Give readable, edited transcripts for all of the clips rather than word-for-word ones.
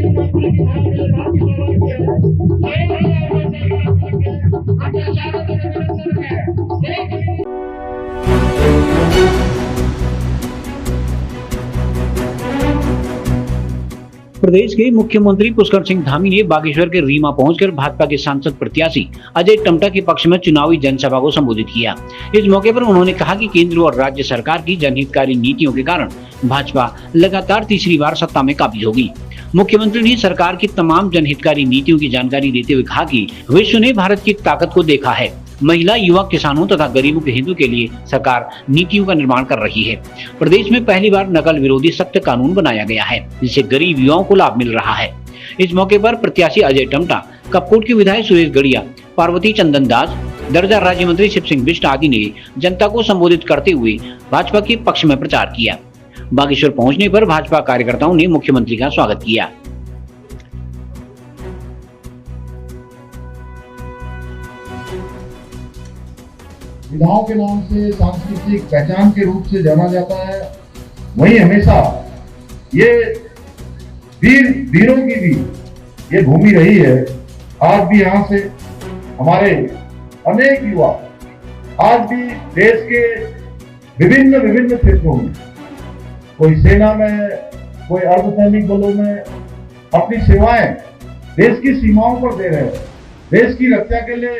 प्रदेश के मुख्यमंत्री पुष्कर सिंह धामी ने बागेश्वर के रीमा पहुंचकर भाजपा के सांसद प्रत्याशी अजय टमटा के पक्ष में चुनावी जनसभा को संबोधित किया। इस मौके पर उन्होंने कहा कि केंद्र और राज्य सरकार की जनहितकारी नीतियों के कारण भाजपा लगातार तीसरी बार सत्ता में काबिज होगी। मुख्यमंत्री ने सरकार की तमाम जनहितकारी नीतियों की जानकारी देते हुए कहा कि विश्व ने भारत की ताकत को देखा है। महिला, युवा, किसानों तथा गरीबों के हितों के लिए सरकार नीतियों का निर्माण कर रही है। प्रदेश में पहली बार नकल विरोधी सख्त कानून बनाया गया है, जिससे गरीब युवाओं को लाभ मिल रहा है। इस मौके पर प्रत्याशी अजय टमटा, कपकोट के विधायक सुरेश गड़िया, पार्वती चंदन दास, दर्जा राज्य मंत्री शिव सिंह बिष्ट आदि ने जनता को संबोधित करते हुए भाजपा के पक्ष में प्रचार किया। बागेश्वर पहुंचने पर भाजपा कार्यकर्ताओं ने मुख्यमंत्री का स्वागत किया। विधाओं के नाम से सांस्कृतिक पहचान के रूप से जाना जाता है, वहीं हमेशा ये वीरों की भी ये भूमि रही है। आज भी यहाँ से हमारे अनेक युवा आज भी देश के विभिन्न क्षेत्रों में, कोई सेना में, कोई अर्धसैनिक बलों में अपनी सेवाएं देश की सीमाओं पर दे रहे हैं। देश की रक्षा के लिए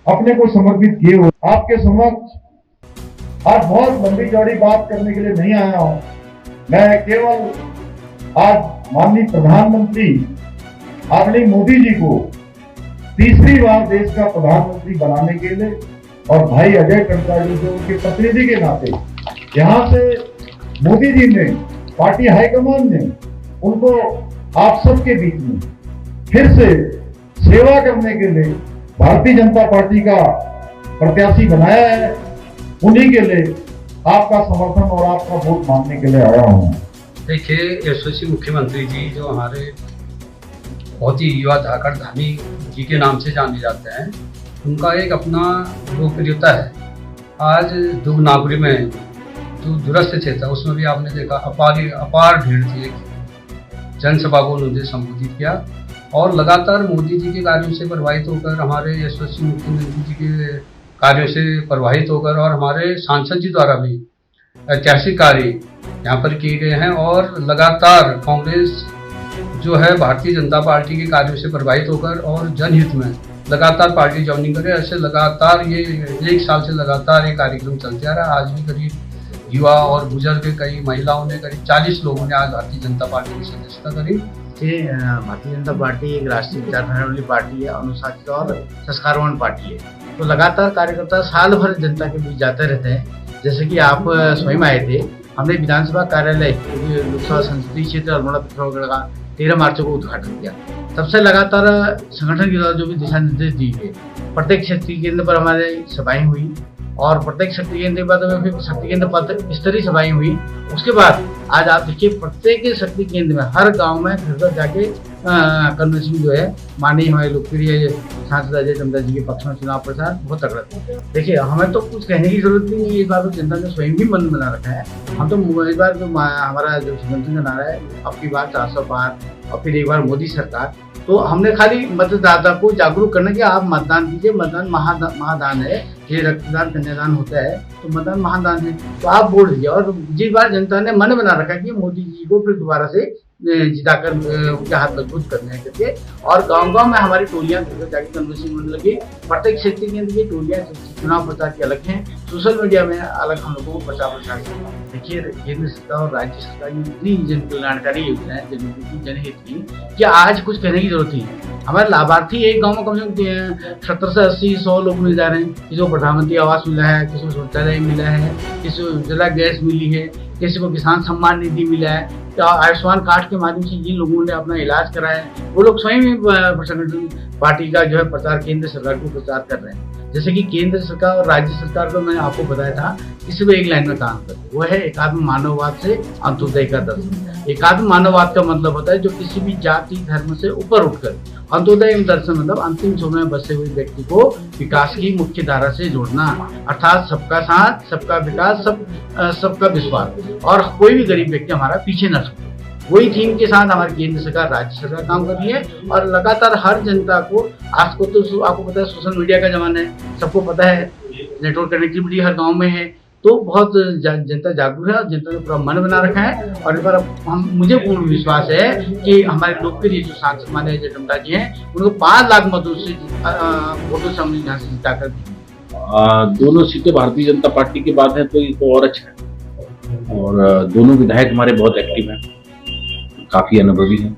अपने को समर्पित किए हुए। आपके समक्ष आज बहुत लंबी चौड़ी बात करने के लिए नहीं आया हूं। मैं केवल आज माननीय प्रधानमंत्री आदरणीय मोदी जी को तीसरी बार देश का प्रधानमंत्री बनाने के लिए और भाई अजय टमटा जी जो उनके प्रतिनिधि के नाते यहाँ से मोदी जी ने, पार्टी हाईकमान ने उनको आप सबके बीच में फिर से सेवा करने के लिए भारतीय जनता पार्टी का प्रत्याशी बनाया है। उन्हीं के लिए आपका समर्थन और आपका वोट मांगने के लिए आया हूँ। देखिए, यशस्वी मुख्यमंत्री जी जो हमारे बहुत ही युवा धाकड़ धामी जी के नाम से जाने जाते हैं, उनका एक अपना लोकप्रियता है। आज दुर्ग नागरी में जो दूरस्थ क्षेत्र है उसमें भी आपने देखा अपार भीड़ थी। जनसभा को उन्होंने संबोधित किया और लगातार मोदी जी के कार्यों से प्रभावित होकर, हमारे यशस्वी मुख्यमंत्री जी के कार्यों से प्रभावित होकर और हमारे सांसद जी द्वारा भी ऐतिहासिक कार्य यहाँ पर किए गए हैं और लगातार कांग्रेस जो है भारतीय जनता पार्टी के कार्यों से प्रभावित होकर और जनहित में लगातार पार्टी ज्वाइनिंग करे। ऐसे लगातार ये एक साल से लगातार ये कार्यक्रम चलते आ रहा है। आज भी करीब युवा और बुजुर्ग, कई महिलाओं ने, करीब 40 लोगों ने आज भारतीय जनता पार्टी की सदस्यता करी। भारतीय जनता पार्टी एक राष्ट्रीय विचारधारा वाली पार्टी है, अनुशासित और संस्कारवान पार्टी है। तो लगातार कार्यकर्ता साल भर जनता के बीच जाते रहते हैं। जैसे कि आप स्वयं आए थे, हमने विधानसभा कार्यालय लोकसभा संसदीय क्षेत्र अल्मोड़ा पिथौरागढ़ का 13 मार्च को उद्घाटन किया। तब से लगातार संगठन के द्वारा जो भी दिशा निर्देश दिए गए, प्रत्येक शक्ति केंद्र पर हमारे सभाएं हुई और प्रत्येक शक्ति केंद्र के बाद में फिर शक्ति केंद्र पद स्तरीय सभाएं हुई। उसके बाद आज आप देखिए प्रत्येक शक्ति केंद्र में, हर गांव में घर जाके कन्वेंशन जो है माननीय हमारे लोकप्रिय सांसद अजय टमटा जी के पक्ष में चुनाव प्रचार बहुत तगड़ा था। देखिए, हमें तो कुछ कहने की जरूरत नहीं है, इस बार तो जनता ने स्वयं भी मन बना रखा है। हम तो इस बार तो हमारा जो संगठन का नारा है, अब की बार 400 पार और फिर एक बार मोदी सरकार, तो हमने खाली मतदाता को जागरूक करना कि आप मतदान कीजिए। मतदान महादान है, ये रक्तदान कन्यादान होता है, तो मतदान महादान है, तो आप वोट दीजिए। और जिस बार जनता ने मन बना रखा कि मोदी जी को फिर दोबारा से जिताकर उनके हाथ मजबूत करने करके, और गांव-गांव में हमारी टोलियां जाके कन्वेंशन होने लगी। प्रत्येक क्षेत्र केंद्र की टोलियां चुनाव प्रचार की अलग हैं, सोशल मीडिया में अलग हम लोगों को प्रचार देखिए, केंद्र सरकार और राज्य सरकार की इतनी जन कल्याणकारी योजनाएं, जनहित की, कि आज कुछ कहने की जरूरत नहीं है। हमारे लाभार्थी एक गांव में कम से कम 70 से 80-100 लोग मिल जा रहे हैं। किसी को प्रधानमंत्री आवास मिला है, किसी को शौचालय मिला है, किसी को उज्ज्वला गैस मिली है, किसी को किसान सम्मान निधि मिला है। तो आयुष्मान कार्ड के माध्यम से जिन लोगों ने अपना इलाज कराया, वो लोग स्वयं ही संगठन पार्टी का जो है प्रचार केंद्र सरकार को प्रचार कर रहे हैं। जैसे कि केंद्र सरकार और राज्य सरकार को मैंने आपको बताया था, किसी को एक लाइन में काम करते, वो है एकात्म मानववाद से अंत्योदय का दर्शन। एकात्म मानववाद का मतलब होता है जो किसी भी जाति धर्म से ऊपर उठकर, अंत्योदय दर्शन मतलब अंतिम समय में बसे हुए व्यक्ति को विकास की मुख्य धारा से जोड़ना, अर्थात सबका साथ, सबका विकास, सबका विश्वास, और कोई भी गरीब व्यक्ति हमारा पीछे न छूटे। वही थीम के साथ हमारी केंद्र सरकार, राज्य सरकार काम कर रही है और लगातार हर जनता को, आज को तो आपको पता है सोशल मीडिया का जमाना है, सबको पता है नेटवर्क कनेक्टिविटी हर गांव में है, तो बहुत जनता जागरूक है और जनता ने पूरा मन बना रखा है। और इस बार मुझे पूर्ण विश्वास है कि हमारे लोकप्रिय जो सांसद माने अजय टम्टा जी हैं, उनको 5 लाख वोटों से हम यहाँ से जिताकर देंगे। दोनों सीटें भारतीय जनता पार्टी की बात है तो ये तो और अच्छा है। और दोनों विधायक हमारे बहुत एक्टिव हैं, काफी अनुभवी हैं।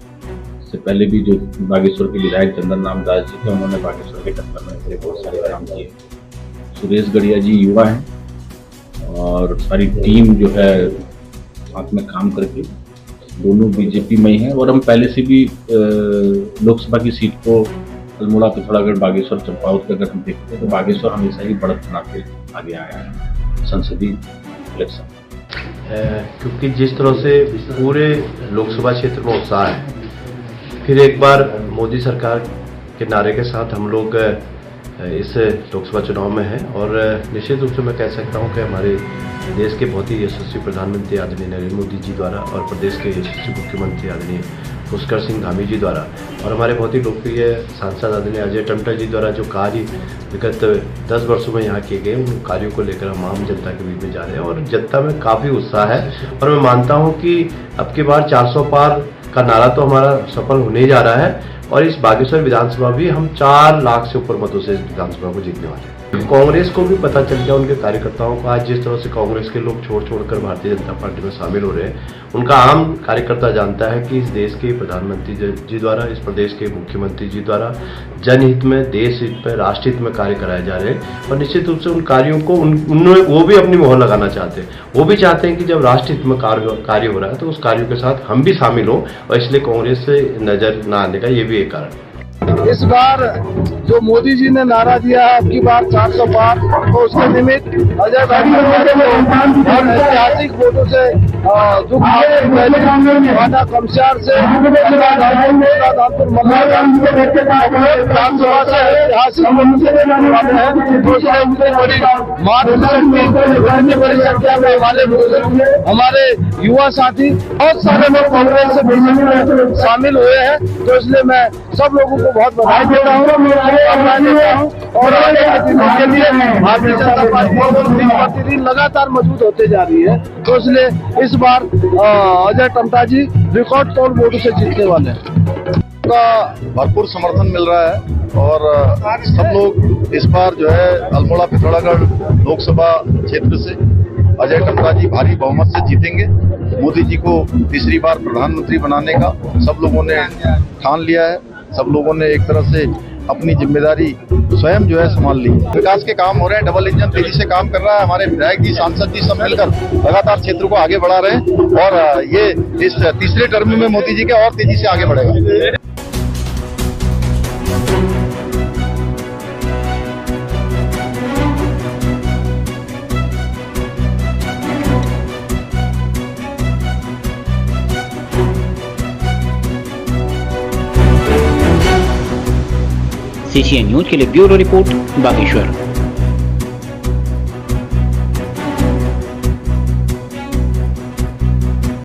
इससे पहले भी जो बागेश्वर के विधायक चंदन रामदास जी थे, उन्होंने बागेश्वर के टक्कर में मेरे बहुत सारे काम किए। सुरेश गढ़िया जी युवा हैं और सारी टीम जो है साथ में काम करके, दोनों बीजेपी में ही हैं। और हम पहले से भी लोकसभा की सीट को अल्मोड़ा, पिथौरागढ़, बागेश्वर, चंपावत का अगर हम देखते हैं तो बागेश्वर हमेशा ही बढ़त बना के आगे आया है संसदीय इलेक्शन। क्योंकि जिस तरह से पूरे लोकसभा क्षेत्र में उत्साह है, फिर एक बार मोदी सरकार के नारे के साथ हम लोग इस लोकसभा चुनाव में हैं और निश्चित रूप से मैं कह सकता हूं कि हमारे देश के बहुत ही यशस्वी प्रधानमंत्री आदरणीय नरेंद्र मोदी जी द्वारा और प्रदेश के यशस्वी मुख्यमंत्री आदरणीय पुष्कर सिंह धामी जी द्वारा और हमारे बहुत ही लोकप्रिय सांसद आदरणीय अजय टम्टा जी द्वारा जो कार्य विगत 10 वर्षों में यहाँ किए गए, उन कार्यों को लेकर हम आम जनता के बीच में जा रहे हैं और जनता में काफ़ी उत्साह है। और मैं मानता हूँ कि अब की बार 400 पार का नारा तो हमारा सफल होने जा रहा है और इस बागेश्वर विधानसभा भी हम 4 लाख से ऊपर मतों से इस विधानसभा को जीतने वाले हैं। कांग्रेस को भी पता चल गया, उनके कार्यकर्ताओं को, आज जिस तरह से कांग्रेस के लोग छोड़कर भारतीय जनता पार्टी में शामिल हो रहे हैं, उनका आम कार्यकर्ता जानता है कि इस देश के प्रधानमंत्री जी द्वारा, इस प्रदेश के मुख्यमंत्री जी द्वारा जनहित में, देश हित में, राष्ट्र हित में कार्य कराए जा रहे हैं। और निश्चित रूप से उन कार्यों को वो भी अपनी मोहर लगाना चाहते हैं। वो भी चाहते हैं कि जब राष्ट्र हित में कार्य हो रहा है तो उस कार्यों के साथ हम भी शामिल हों और इसलिए कांग्रेस से नजर न आने का ये भी एक कारण है। इस बार जो मोदी जी ने नारा दिया है, अब की बार 400 पार, तो उसके निमित्त अजय भाई और ऐतिहासिक वोटों से वादा कमस्यार से दानपुर विधानसभा से ऐतिहासिक बड़ी संख्या में हमारे युवा साथी, बहुत सारे लोग कांग्रेस से शामिल हुए हैं। तो इसलिए मैं सब लोगों को बहुत बधाई देता हूँ और के लिए भारतीय जनता पार्टी प्रतिदिन लगातार मजबूत होते जा रही है। तो इसलिए इस बार अजय टम्टा जी रिकॉर्ड तोड़ वोटों से जीतने वाले हैं। का भरपूर समर्थन मिल रहा है और सब लोग इस बार जो है अल्मोड़ा, पिथौरागढ़ लोकसभा क्षेत्र से अजय टम्टा जी भारी बहुमत से जीतेंगे। मोदी जी को तीसरी बार प्रधानमंत्री बनाने का सब लोगों ने ठान लिया है। सब लोगों ने एक तरह से अपनी जिम्मेदारी स्वयं जो है संभाल ली। विकास के काम हो रहे हैं, डबल इंजन तेजी से काम कर रहा है। हमारे विधायक जी, सांसद जी सब मिलकर लगातार क्षेत्र को आगे बढ़ा रहे हैं और ये इस तीसरे टर्म में मोदी जी के और तेजी से आगे बढ़ेगा। CCN न्यूज के लिए ब्यूरो रिपोर्ट बागेश्वर।